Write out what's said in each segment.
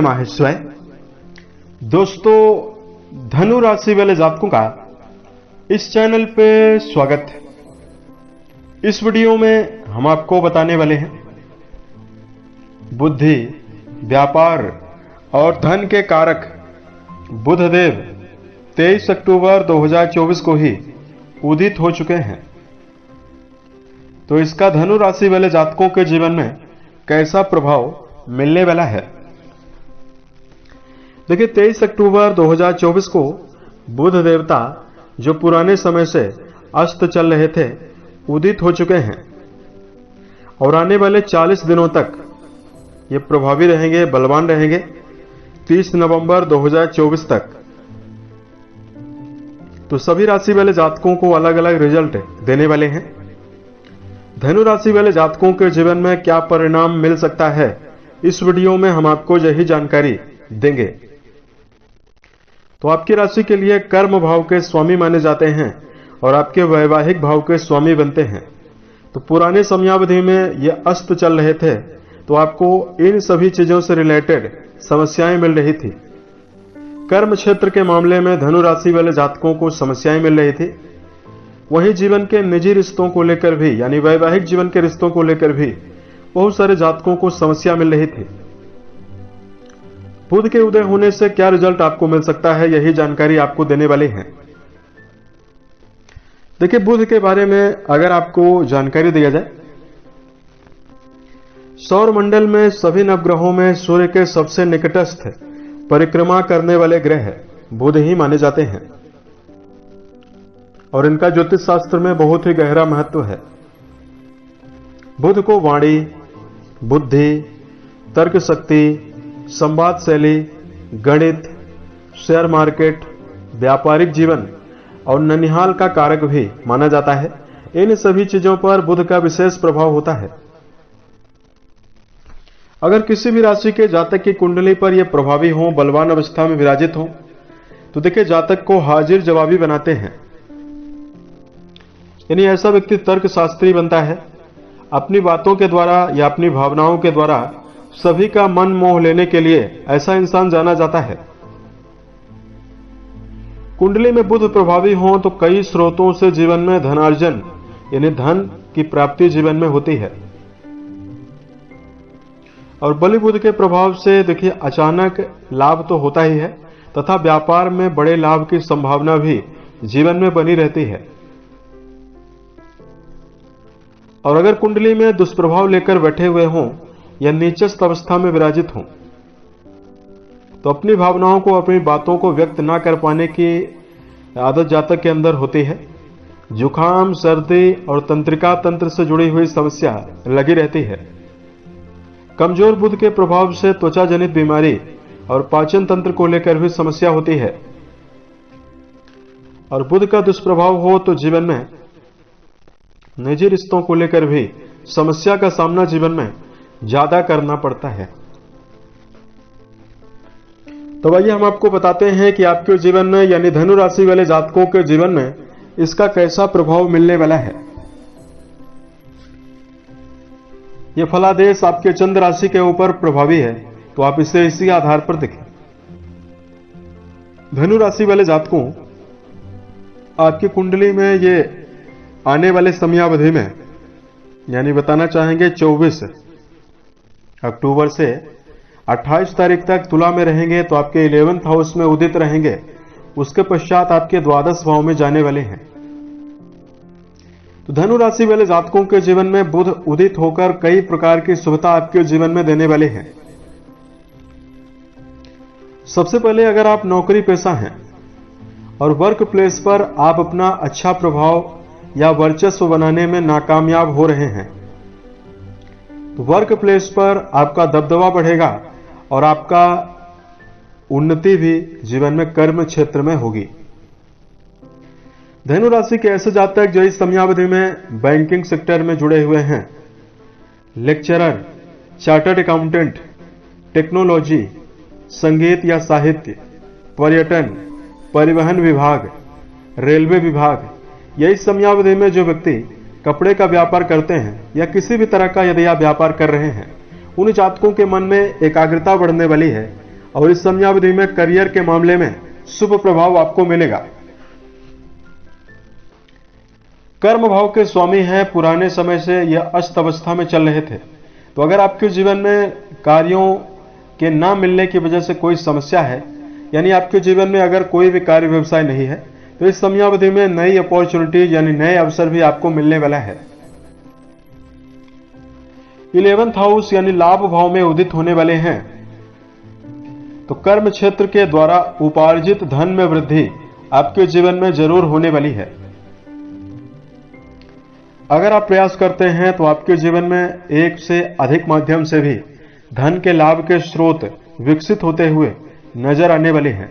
नमः शिवाय। दोस्तों, धनु राशि वाले जातकों का इस चैनल पे स्वागत है। इस वीडियो में हम आपको बताने वाले हैं बुद्धि, व्यापार और धन के कारक बुधदेव 23 अक्टूबर 2024 को ही उदित हो चुके हैं। तो इसका धनु राशि वाले जातकों के जीवन में कैसा प्रभाव मिलने वाला है। देखिए, 23 अक्टूबर 2024 को बुध देवता जो पुराने समय से अस्त चल रहे थे उदित हो चुके हैं और आने वाले 40 दिनों तक ये प्रभावी रहेंगे, बलवान रहेंगे, 30 नवंबर 2024 तक। तो सभी राशि वाले जातकों को अलग अलग रिजल्ट देने वाले हैं। धनु राशि वाले जातकों के जीवन में क्या परिणाम मिल सकता है, इस वीडियो में हम आपको यही जानकारी देंगे। तो आपकी राशि के लिए कर्म भाव के स्वामी माने जाते हैं और आपके वैवाहिक भाव के स्वामी बनते हैं। तो पुराने समयावधि में ये अस्त चल रहे थे तो आपको इन सभी चीजों से रिलेटेड समस्याएं मिल रही थी। कर्म क्षेत्र के मामले में धनु राशि वाले जातकों को समस्याएं मिल रही थी। वहीं जीवन के निजी रिश्तों को लेकर भी, यानी वैवाहिक जीवन के रिश्तों को लेकर भी बहुत सारे जातकों को समस्या मिल रही थी। बुध के उदय होने से क्या रिजल्ट आपको मिल सकता है, यही जानकारी आपको देने वाले हैं। देखिए, बुध के बारे में अगर आपको जानकारी दिया जाए, सौर मंडल में सभी नवग्रहों में सूर्य के सबसे निकटस्थ परिक्रमा करने वाले ग्रह बुध ही माने जाते हैं और इनका ज्योतिष शास्त्र में बहुत ही गहरा महत्व है। बुध को वाणी, बुद्धि, तर्क शक्ति, संवाद शैली, गणित, शेयर मार्केट, व्यापारिक जीवन और ननिहाल का कारक भी माना जाता है। इन सभी चीजों पर बुध का विशेष प्रभाव होता है। अगर किसी भी राशि के जातक की कुंडली पर यह प्रभावी हो, बलवान अवस्था में विराजित हो, तो देखिए जातक को हाजिर जवाबी बनाते हैं। यानी ऐसा व्यक्ति तर्क शास्त्री बनता है। अपनी बातों के द्वारा या अपनी भावनाओं के द्वारा सभी का मन मोह लेने के लिए ऐसा इंसान जाना जाता है। कुंडली में बुध प्रभावी हो तो कई स्रोतों से जीवन में धनार्जन यानी धन की प्राप्ति जीवन में होती है। और बलि बुध के प्रभाव से देखिए अचानक लाभ तो होता ही है तथा व्यापार में बड़े लाभ की संभावना भी जीवन में बनी रहती है। और अगर कुंडली में दुष्प्रभाव लेकर बैठे हुए हों या नीचस्थ अवस्था में विराजित हों तो अपनी भावनाओं को, अपनी बातों को व्यक्त ना कर पाने की आदत जातक के अंदर होती है। जुखाम, सर्दी और तंत्रिका तंत्र से जुड़ी हुई समस्या लगी रहती है। कमजोर बुध के प्रभाव से त्वचा जनित बीमारी और पाचन तंत्र को लेकर भी समस्या होती है। और बुध का दुष्प्रभाव हो तो जीवन में निजी रिश्तों को लेकर भी समस्या का सामना जीवन में ज्यादा करना पड़ता है। तो आइए हम आपको बताते हैं कि आपके जीवन में, यानी धनु राशि वाले जातकों के जीवन में इसका कैसा प्रभाव मिलने वाला है। यह फलादेश आपके चंद्र राशि के ऊपर प्रभावी है, तो आप इसे इसी आधार पर देखें। धनु राशि वाले जातकों, आपकी कुंडली में ये आने वाले समयावधि में, यानी बताना चाहेंगे 24 अक्टूबर से 28 तारीख तक तुला में रहेंगे तो आपके 11th हाउस में उदित रहेंगे। उसके पश्चात आपके द्वादश भाव में जाने वाले हैं। तो धनु राशि वाले जातकों के जीवन में बुध उदित होकर कई प्रकार की शुभता आपके जीवन में देने वाले हैं। सबसे पहले, अगर आप नौकरी पेशा हैं और वर्क प्लेस पर आप अपना अच्छा प्रभाव या वर्चस्व बनाने में नाकामयाब हो रहे हैं तो वर्क प्लेस पर आपका दबदबा बढ़ेगा और आपका उन्नति भी जीवन में कर्म क्षेत्र में होगी। धनु राशि के ऐसे जातक जो इस समयावधि में बैंकिंग सेक्टर में जुड़े हुए हैं, लेक्चरर, चार्टर्ड अकाउंटेंट, टेक्नोलॉजी, संगीत या साहित्य, पर्यटन, परिवहन विभाग, रेलवे विभाग, या इस समयावधि में जो व्यक्ति कपड़े का व्यापार करते हैं या किसी भी तरह का यदि आप व्यापार कर रहे हैं, उन जातकों के मन में एकाग्रता बढ़ने वाली है और इस समयावधि में करियर के मामले में शुभ प्रभाव आपको मिलेगा। कर्म भाव के स्वामी हैं, पुराने समय से यह अस्त अवस्था में चल रहे थे। तो अगर आपके जीवन में कार्यों के ना मिलने की वजह से कोई समस्या है, यानी आपके जीवन में अगर कोई भी कार्य व्यवसाय नहीं है, तो इस समयावधि में नई अपॉर्चुनिटी यानी नए अवसर भी आपको मिलने वाला है। 11th हाउस यानी लाभ भाव में उदित होने वाले हैं, तो कर्म क्षेत्र के द्वारा उपार्जित धन में वृद्धि आपके जीवन में जरूर होने वाली है। अगर आप प्रयास करते हैं तो आपके जीवन में एक से अधिक माध्यम से भी धन के लाभ के स्रोत विकसित होते हुए नजर आने वाले हैं।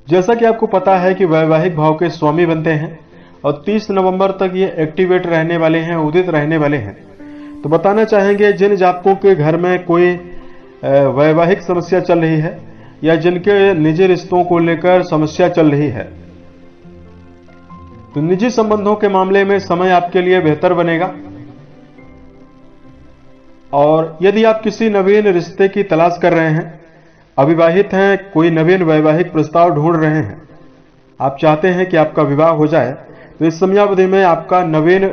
जैसा कि आपको पता है कि वैवाहिक भाव के स्वामी बनते हैं और 30 नवंबर तक ये एक्टिवेट रहने वाले हैं, उदित रहने वाले हैं। तो बताना चाहेंगे जिन जातकों के घर में कोई वैवाहिक समस्या चल रही है या जिनके निजी रिश्तों को लेकर समस्या चल रही है, तो निजी संबंधों के मामले में समय आपके लिए बेहतर बनेगा। और यदि आप किसी नवीन रिश्ते की तलाश कर रहे हैं, अविवाहित हैं, कोई नवीन वैवाहिक प्रस्ताव ढूंढ रहे हैं, आप चाहते हैं कि आपका विवाह हो जाए, तो इस समयावधि में आपका नवीन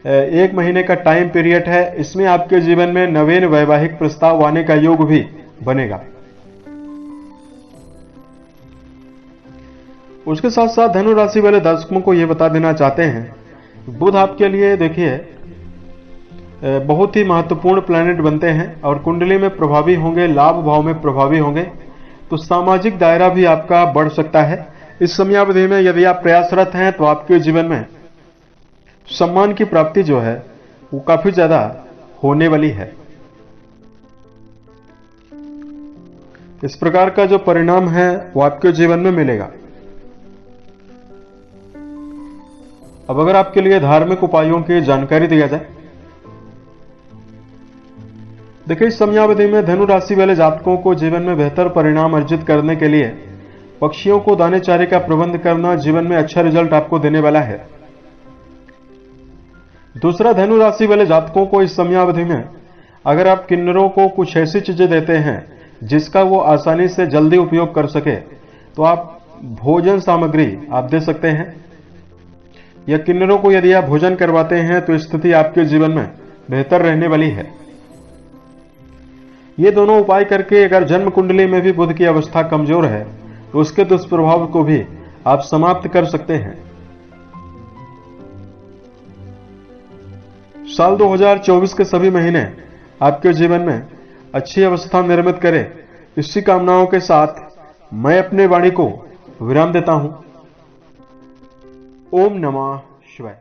1 महीने का टाइम पीरियड है। इसमें आपके जीवन में नवीन वैवाहिक प्रस्ताव आने का योग भी बनेगा। उसके साथ साथ धनु राशि वाले दर्शकों को यह बता देना चाहते हैं, बुध आपके लिए देखिए बहुत ही महत्वपूर्ण प्लैनेट बनते हैं और कुंडली में प्रभावी होंगे, लाभ भाव में प्रभावी होंगे, तो सामाजिक दायरा भी आपका बढ़ सकता है। इस समयावधि में यदि आप प्रयासरत हैं तो आपके जीवन में सम्मान की प्राप्ति जो है वो काफी ज्यादा होने वाली है। इस प्रकार का जो परिणाम है वो आपके जीवन में मिलेगा। अब अगर आपके लिए धार्मिक उपायों की जानकारी दिया जाए, देखिए इस समयावधि में धनु राशि वाले जातकों को जीवन में बेहतर परिणाम अर्जित करने के लिए पक्षियों को दाने चारे का प्रबंध करना जीवन में अच्छा रिजल्ट आपको देने वाला है। दूसरा, धनु राशि वाले जातकों को इस समयावधि में अगर आप किन्नरों को कुछ ऐसी चीजें देते हैं जिसका वो आसानी से जल्दी उपयोग कर सके, तो आप भोजन सामग्री आप दे सकते हैं, या किन्नरों को यदि आप भोजन करवाते हैं तो स्थिति आपके जीवन में बेहतर रहने वाली है। ये दोनों उपाय करके अगर जन्म कुंडली में भी बुध की अवस्था कमजोर है तो उसके दुष्प्रभाव को भी आप समाप्त कर सकते हैं। साल 2024 के सभी महीने आपके जीवन में अच्छी अवस्था निर्मित करे, इसी कामनाओं के साथ मैं अपने वाणी को विराम देता हूं। ओम नमः शिवाय।